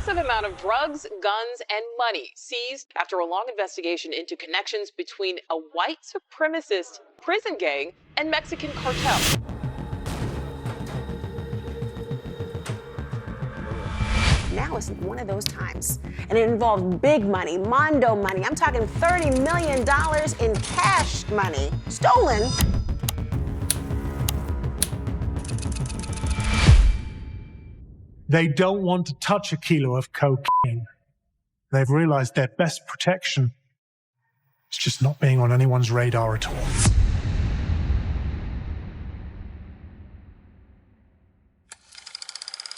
massive amount of drugs, guns, and money seized after a long investigation into connections between a white supremacist prison gang and Mexican cartel. Now is one of those times, and it involved big money, Mondo money. I'm talking $30 million in cash money, stolen. They don't want to touch a kilo of cocaine. They've realized their best protection is just not being on anyone's radar at all.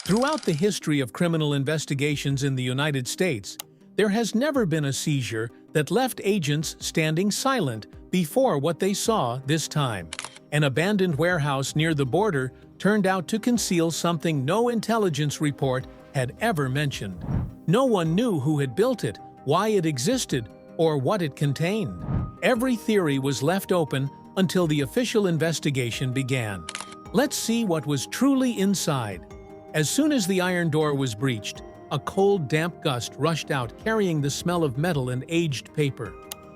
Throughout the history of criminal investigations in the United States, there has never been a seizure that left agents standing silent before what they saw this time. An abandoned warehouse near the border turned out to conceal something no intelligence report had ever mentioned. No one knew who had built it, why it existed, or what it contained. Every theory was left open until the official investigation began. Let's see what was truly inside. As soon as the iron door was breached, a cold, damp gust rushed out carrying the smell of metal and aged paper.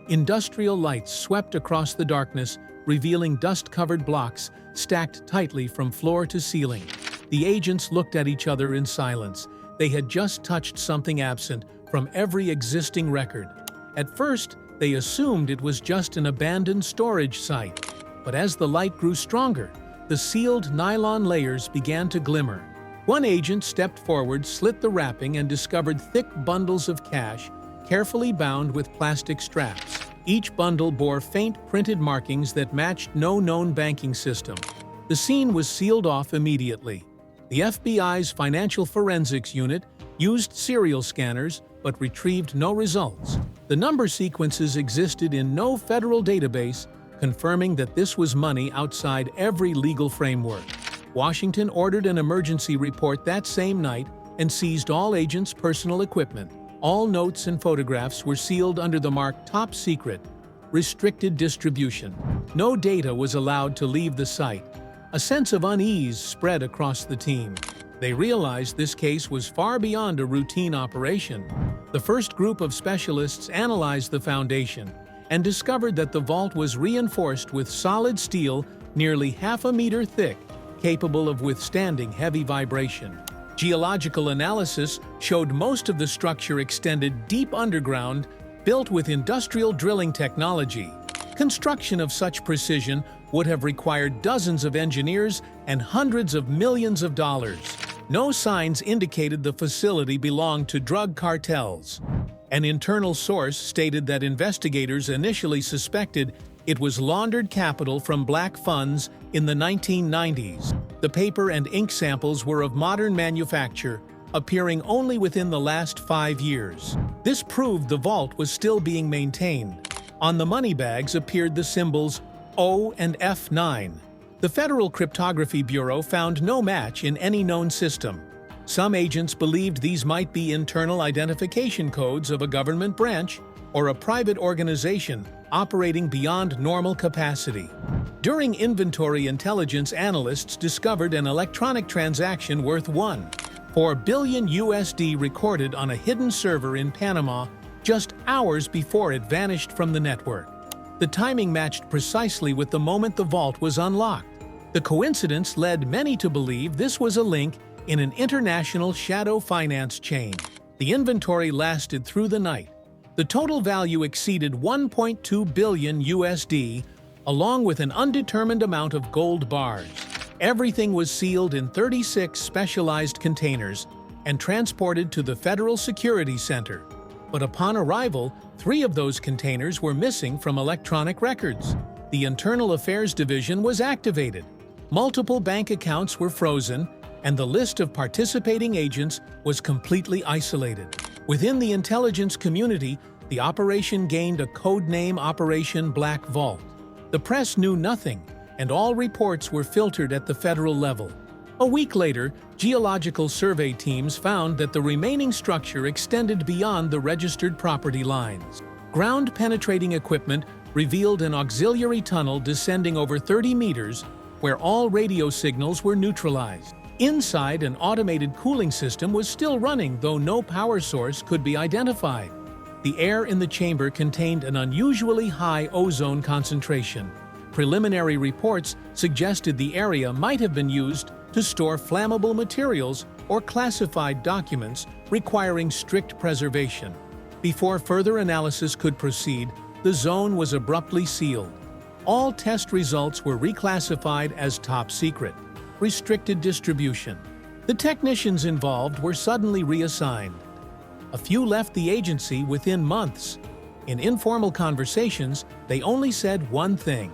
Industrial lights swept across the darkness, revealing dust-covered blocks stacked tightly from floor to ceiling. The agents looked at each other in silence. They had just touched something absent from every existing record. At first, they assumed it was just an abandoned storage site. But as the light grew stronger, the sealed nylon layers began to glimmer. One agent stepped forward, slit the wrapping, and discovered thick bundles of cash, carefully bound with plastic straps. Each bundle bore faint printed markings that matched no known banking system. The scene was sealed off immediately. The FBI's Financial Forensics Unit used serial scanners but retrieved no results. The number sequences existed in no federal database, confirming that this was money outside every legal framework. Washington ordered an emergency report that same night and seized all agents' personal equipment. All notes and photographs were sealed under the mark Top Secret, Restricted Distribution. No data was allowed to leave the site. A sense of unease spread across the team. They realized this case was far beyond a routine operation. The first group of specialists analyzed the foundation and discovered that the vault was reinforced with solid steel nearly half a meter thick, capable of withstanding heavy vibration. Geological analysis showed most of the structure extended deep underground, built with industrial drilling technology. Construction of such precision would have required dozens of engineers and hundreds of millions of dollars. No signs indicated the facility belonged to drug cartels. An internal source stated that investigators initially suspected it was laundered capital from black funds in the 1990s. The paper and ink samples were of modern manufacture, appearing only within the last 5 years. This proved the vault was still being maintained. On the money bags appeared the symbols O and F9. The Federal Cryptography Bureau found no match in any known system. Some agents believed these might be internal identification codes of a government branch or a private organization operating beyond normal capacity. During inventory, intelligence analysts discovered an electronic transaction worth $1.4 billion USD recorded on a hidden server in Panama just hours before it vanished from the network. The timing matched precisely with the moment the vault was unlocked. The coincidence led many to believe this was a link in an international shadow finance chain. The inventory lasted through the night. The total value exceeded $1.2 billion USD, along with an undetermined amount of gold bars. Everything was sealed in 36 specialized containers and transported to the Federal Security Center. But upon arrival, 3 of those containers were missing from electronic records. The Internal Affairs Division was activated. Multiple bank accounts were frozen, and the list of participating agents was completely isolated. Within the intelligence community, the operation gained a code name Operation Black Vault. The press knew nothing, and all reports were filtered at the federal level. A week later, geological survey teams found that the remaining structure extended beyond the registered property lines. Ground-penetrating equipment revealed an auxiliary tunnel descending over 30 meters where all radio signals were neutralized. Inside, an automated cooling system was still running, though no power source could be identified. The air in the chamber contained an unusually high ozone concentration. Preliminary reports suggested the area might have been used to store flammable materials or classified documents requiring strict preservation. Before further analysis could proceed, the zone was abruptly sealed. All test results were reclassified as top secret, restricted distribution. The technicians involved were suddenly reassigned. A few left the agency within months. In informal conversations, they only said one thing: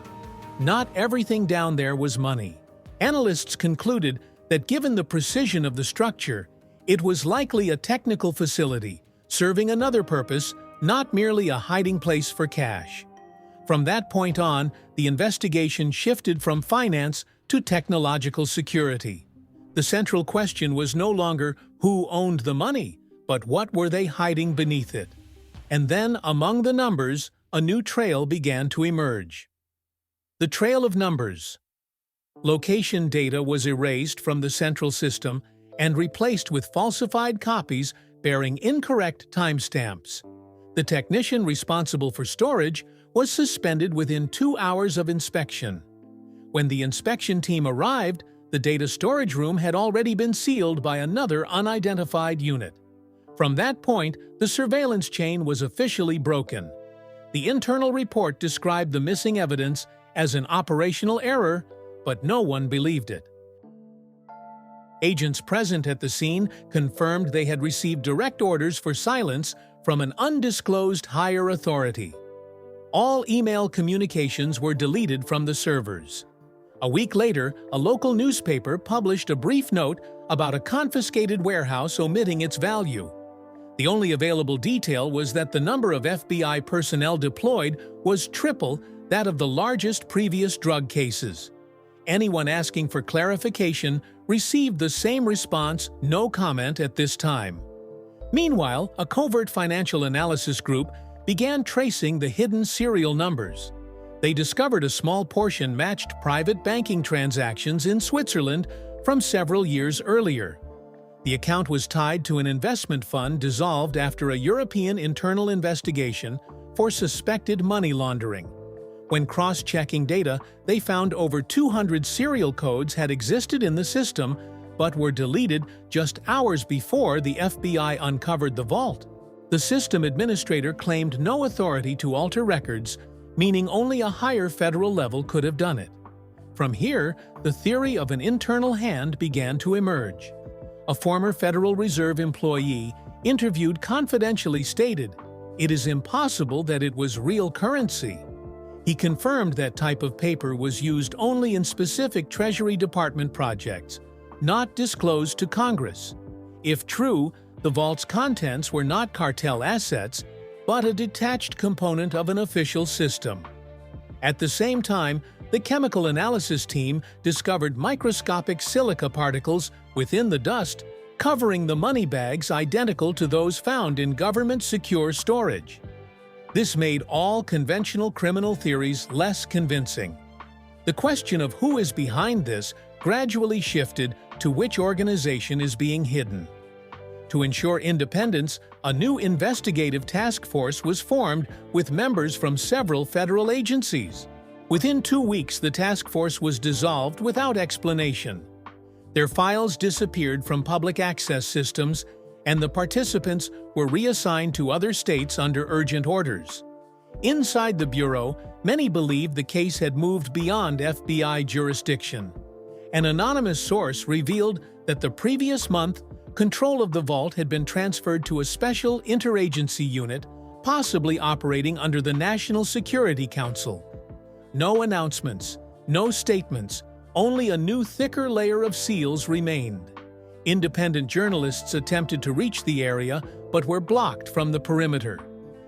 not everything down there was money. Analysts concluded that given the precision of the structure, it was likely a technical facility, serving another purpose, not merely a hiding place for cash. From that point on, the investigation shifted from finance to technological security. The central question was no longer who owned the money, but what were they hiding beneath it? And then, among the numbers, a new trail began to emerge. The trail of numbers. Location data was erased from the central system and replaced with falsified copies bearing incorrect timestamps. The technician responsible for storage was suspended within 2 hours of inspection. When the inspection team arrived, the data storage room had already been sealed by another unidentified unit. From that point, the surveillance chain was officially broken. The internal report described the missing evidence as an operational error, but no one believed it. Agents present at the scene confirmed they had received direct orders for silence from an undisclosed higher authority. All email communications were deleted from the servers. A week later, a local newspaper published a brief note about a confiscated warehouse omitting its value. The only available detail was that the number of FBI personnel deployed was triple that of the largest previous drug cases. Anyone asking for clarification received the same response: no comment at this time. Meanwhile, a covert financial analysis group began tracing the hidden serial numbers. They discovered a small portion matched private banking transactions in Switzerland from several years earlier. The account was tied to an investment fund dissolved after a European internal investigation for suspected money laundering. When cross-checking data, they found over 200 serial codes had existed in the system, but were deleted just hours before the FBI uncovered the vault. The system administrator claimed no authority to alter records, meaning only a higher federal level could have done it. From here, the theory of an internal hand began to emerge. A former Federal Reserve employee interviewed confidentially stated, "It is impossible that it was real currency." He confirmed that type of paper was used only in specific Treasury Department projects, not disclosed to Congress. If true, the vault's contents were not cartel assets, but a detached component of an official system. At the same time, the chemical analysis team discovered microscopic silica particles within the dust, covering the money bags identical to those found in government-secure storage. This made all conventional criminal theories less convincing. The question of who is behind this gradually shifted to which organization is being hidden. To ensure independence, a new investigative task force was formed with members from several federal agencies. Within 2 weeks, the task force was dissolved without explanation. Their files disappeared from public access systems, and the participants were reassigned to other states under urgent orders. Inside the Bureau, many believed the case had moved beyond FBI jurisdiction. An anonymous source revealed that the previous month, control of the vault had been transferred to a special interagency unit, possibly operating under the National Security Council. No announcements, no statements, only a new thicker layer of seals remained. Independent journalists attempted to reach the area, but were blocked from the perimeter.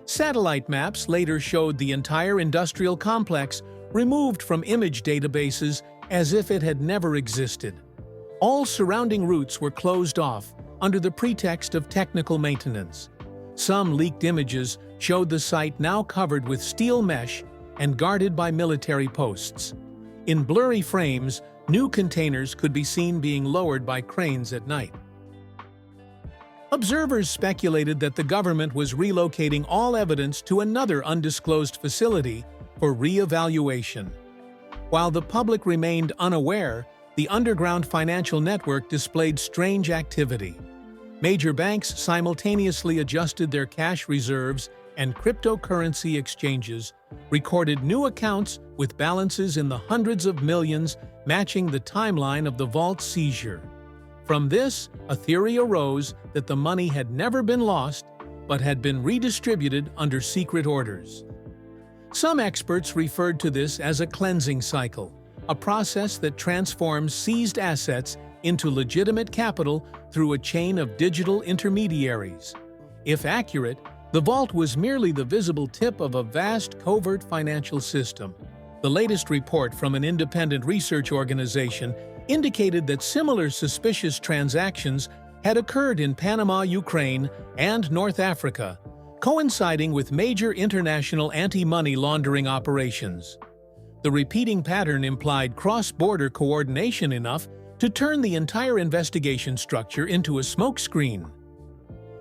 Satellite maps later showed the entire industrial complex removed from image databases as if it had never existed. All surrounding routes were closed off under the pretext of technical maintenance. Some leaked images showed the site now covered with steel mesh and guarded by military posts. In blurry frames, New containers could be seen being lowered by cranes at night. Observers speculated that the government was relocating all evidence to another undisclosed facility for re-evaluation. While the public remained unaware, the underground financial network displayed strange activity. Major banks simultaneously adjusted their cash reserves, and cryptocurrency exchanges recorded new accounts with balances in the hundreds of millions, matching the timeline of the vault's seizure. From this, a theory arose that the money had never been lost, but had been redistributed under secret orders. Some experts referred to this as a cleansing cycle, a process that transforms seized assets into legitimate capital through a chain of digital intermediaries. If accurate, the vault was merely the visible tip of a vast covert financial system. The latest report from an independent research organization indicated that similar suspicious transactions had occurred in Panama, Ukraine, and North Africa, coinciding with major international anti-money laundering operations. The repeating pattern implied cross-border coordination enough to turn the entire investigation structure into a smokescreen.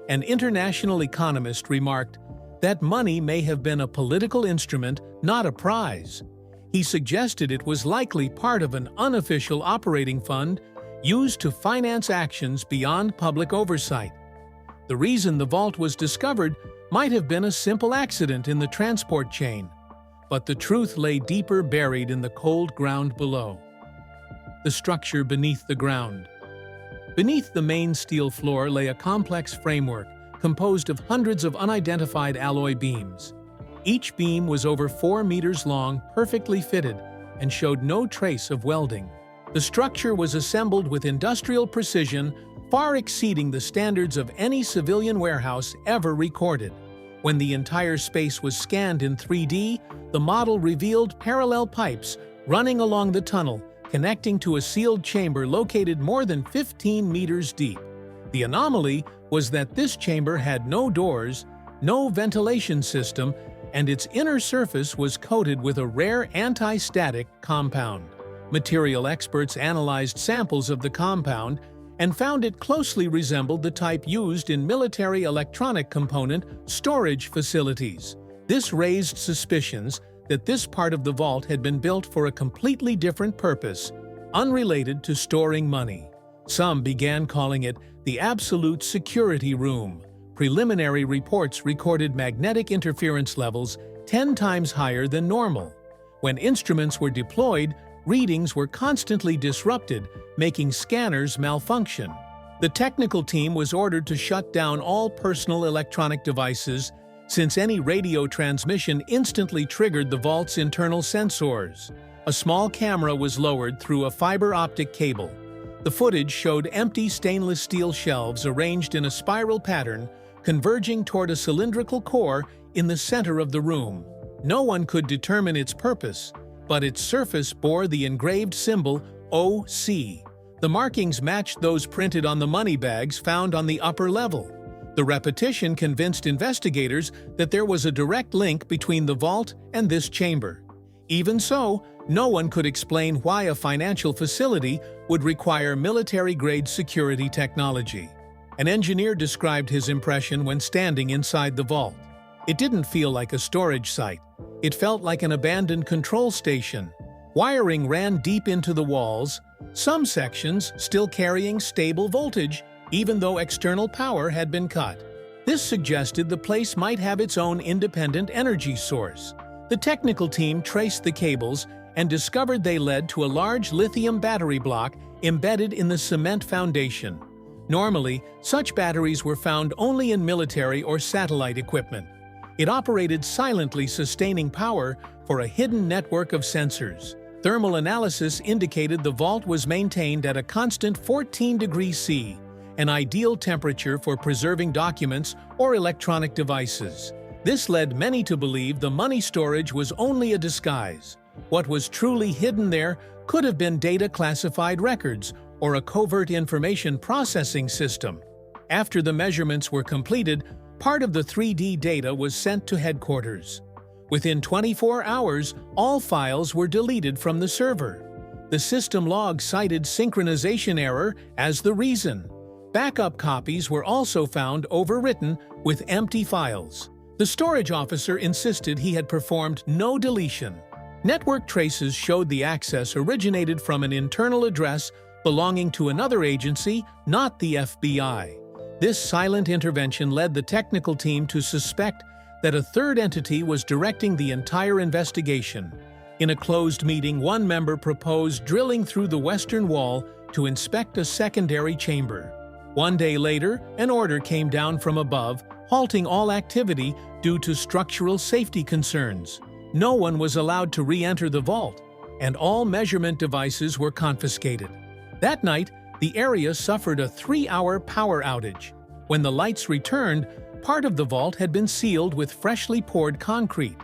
An international economist remarked that money may have been a political instrument, not a prize. He suggested it was likely part of an unofficial operating fund used to finance actions beyond public oversight. The reason the vault was discovered might have been a simple accident in the transport chain, but the truth lay deeper buried in the cold ground below. The structure beneath the ground. Beneath the main steel floor lay a complex framework composed of hundreds of unidentified alloy beams. Each beam was over 4 meters long, perfectly fitted, and showed no trace of welding. The structure was assembled with industrial precision, far exceeding the standards of any civilian warehouse ever recorded. When the entire space was scanned in 3D, the model revealed parallel pipes running along the tunnel, connecting to a sealed chamber located more than 15 meters deep. The anomaly was that this chamber had no doors, no ventilation system, and its inner surface was coated with a rare anti-static compound. Material experts analyzed samples of the compound and found it closely resembled the type used in military electronic component storage facilities. This raised suspicions that this part of the vault had been built for a completely different purpose, unrelated to storing money. Some began calling it the absolute security room. Preliminary reports recorded magnetic interference levels 10 times higher than normal. When instruments were deployed, readings were constantly disrupted, making scanners malfunction. The technical team was ordered to shut down all personal electronic devices, since any radio transmission instantly triggered the vault's internal sensors. A small camera was lowered through a fiber optic cable. The footage showed empty stainless steel shelves arranged in a spiral pattern, converging toward a cylindrical core in the center of the room. No one could determine its purpose, but its surface bore the engraved symbol OC. The markings matched those printed on the money bags found on the upper level. The repetition convinced investigators that there was a direct link between the vault and this chamber. Even so, no one could explain why a financial facility would require military-grade security technology. An engineer described his impression when standing inside the vault. It didn't feel like a storage site. It felt like an abandoned control station. Wiring ran deep into the walls, some sections still carrying stable voltage, even though external power had been cut. This suggested the place might have its own independent energy source. The technical team traced the cables and discovered they led to a large lithium battery block embedded in the cement foundation. Normally, such batteries were found only in military or satellite equipment. It operated silently, sustaining power for a hidden network of sensors. Thermal analysis indicated the vault was maintained at a constant 14 degrees C, an ideal temperature for preserving documents or electronic devices. This led many to believe the money storage was only a disguise. What was truly hidden there could have been data-classified records or a covert information processing system. After the measurements were completed, part of the 3D data was sent to headquarters. Within 24 hours, all files were deleted from the server. The system log cited synchronization error as the reason. Backup copies were also found overwritten with empty files. The storage officer insisted he had performed no deletion. Network traces showed the access originated from an internal address belonging to another agency, not the FBI. This silent intervention led the technical team to suspect that a third entity was directing the entire investigation. In a closed meeting, one member proposed drilling through the western wall to inspect a secondary chamber. One day later, an order came down from above, halting all activity due to structural safety concerns. No one was allowed to re-enter the vault, and all measurement devices were confiscated. That night, the area suffered a 3-hour power outage. When the lights returned, part of the vault had been sealed with freshly poured concrete.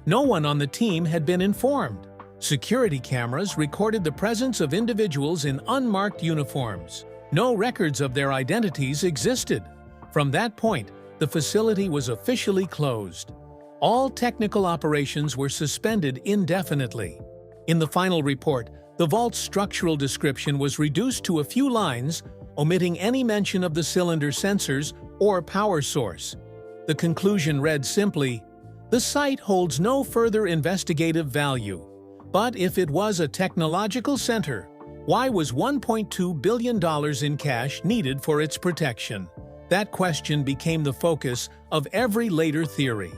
No one on the team had been informed. Security cameras recorded the presence of individuals in unmarked uniforms. No records of their identities existed. From that point, the facility was officially closed. All technical operations were suspended indefinitely. In the final report, the vault's structural description was reduced to a few lines, omitting any mention of the cylinder sensors or power source. The conclusion read simply, "The site holds no further investigative value. But if it was a technological center, why was $1.2 billion in cash needed for its protection?" That question became the focus of every later theory.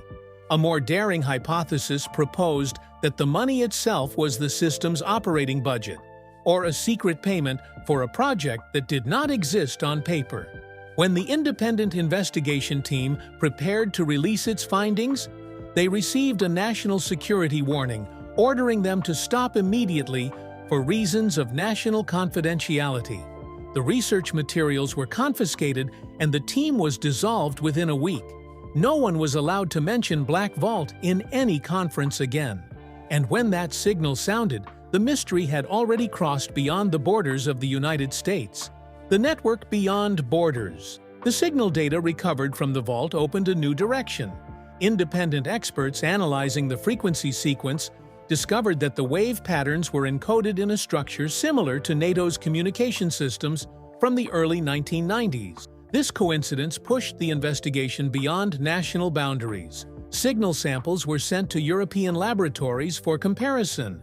A more daring hypothesis proposed that the money itself was the system's operating budget, or a secret payment for a project that did not exist on paper. When the independent investigation team prepared to release its findings, they received a national security warning ordering them to stop immediately for reasons of national confidentiality. The research materials were confiscated and the team was dissolved within a week. No one was allowed to mention Black Vault in any conference again. And when that signal sounded, the mystery had already crossed beyond the borders of the United States. The network beyond borders. The signal data recovered from the vault opened a new direction. Independent experts analyzing the frequency sequence discovered that the wave patterns were encoded in a structure similar to NATO's communication systems from the early 1990s. This coincidence pushed the investigation beyond national boundaries. Signal samples were sent to European laboratories for comparison.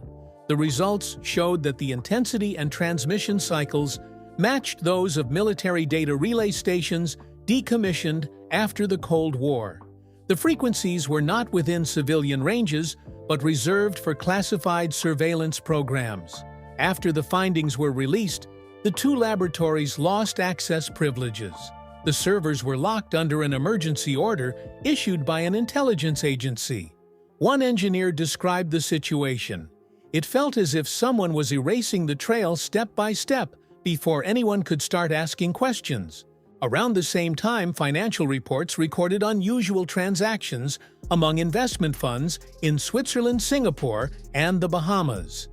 The results showed that the intensity and transmission cycles matched those of military data relay stations decommissioned after the Cold War. The frequencies were not within civilian ranges, but reserved for classified surveillance programs. After the findings were released, the two laboratories lost access privileges. The servers were locked under an emergency order issued by an intelligence agency. One engineer described the situation. It felt as if someone was erasing the trail step by step before anyone could start asking questions. Around the same time, financial reports recorded unusual transactions among investment funds in Switzerland, Singapore, and the Bahamas.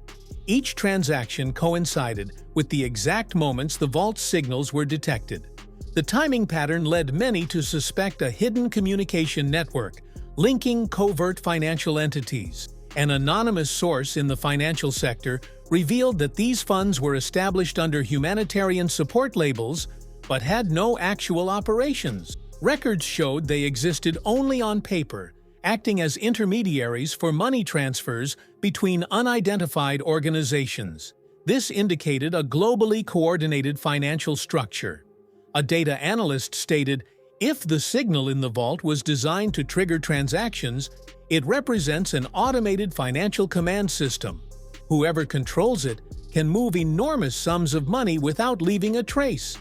Each transaction coincided with the exact moments the vault signals were detected. The timing pattern led many to suspect a hidden communication network linking covert financial entities. An anonymous source in the financial sector revealed that these funds were established under humanitarian support labels but had no actual operations. Records showed they existed only on paper, acting as intermediaries for money transfers between unidentified organizations. This indicated a globally coordinated financial structure. A data analyst stated, "If the signal in the vault was designed to trigger transactions, it represents an automated financial command system. Whoever controls it can move enormous sums of money without leaving a trace."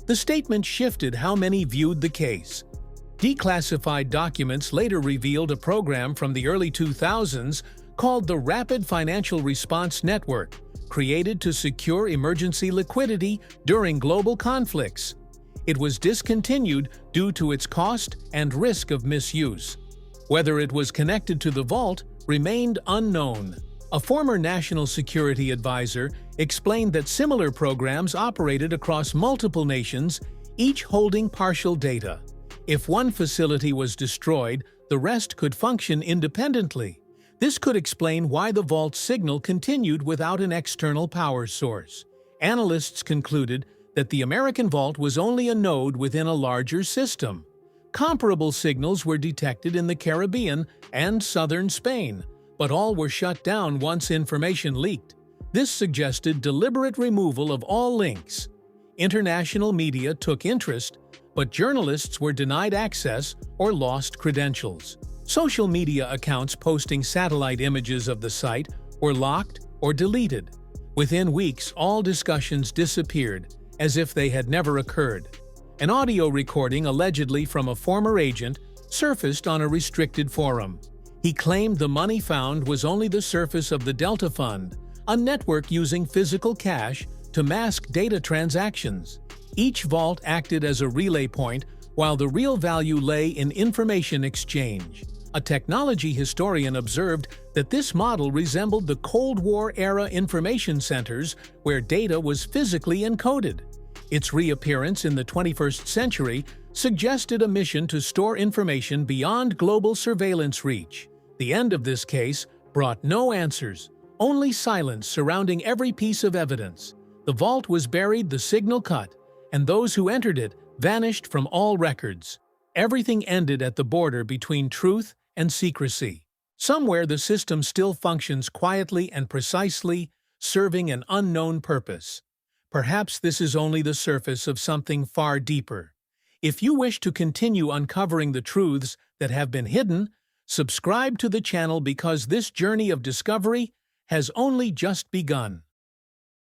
The statement shifted how many viewed the case. Declassified documents later revealed a program from the early 2000s called the Rapid Financial Response Network, created to secure emergency liquidity during global conflicts. It was discontinued due to its cost and risk of misuse. Whether it was connected to the vault remained unknown. A former national security advisor explained that similar programs operated across multiple nations, each holding partial data. If one facility was destroyed, the rest could function independently. This could explain why the vault signal continued without an external power source. Analysts concluded that the American vault was only a node within a larger system. Comparable signals were detected in the Caribbean and southern Spain, but all were shut down once information leaked. This suggested deliberate removal of all links. International media took interest, but journalists were denied access or lost credentials. Social media accounts posting satellite images of the site were locked or deleted. Within weeks, all discussions disappeared, as if they had never occurred. An audio recording allegedly from a former agent surfaced on a restricted forum. He claimed the money found was only the surface of the Delta Fund, a network using physical cash to mask data transactions. Each vault acted as a relay point, while the real value lay in information exchange. A technology historian observed that this model resembled the Cold War-era information centers where data was physically encoded. Its reappearance in the 21st century suggested a mission to store information beyond global surveillance reach. The end of this case brought no answers, only silence surrounding every piece of evidence. The vault was buried, the signal cut, and those who entered it vanished from all records. Everything ended at the border between truth and secrecy. Somewhere the system still functions quietly and precisely, serving an unknown purpose. Perhaps this is only the surface of something far deeper. If you wish to continue uncovering the truths that have been hidden, subscribe to the channel because this journey of discovery has only just begun.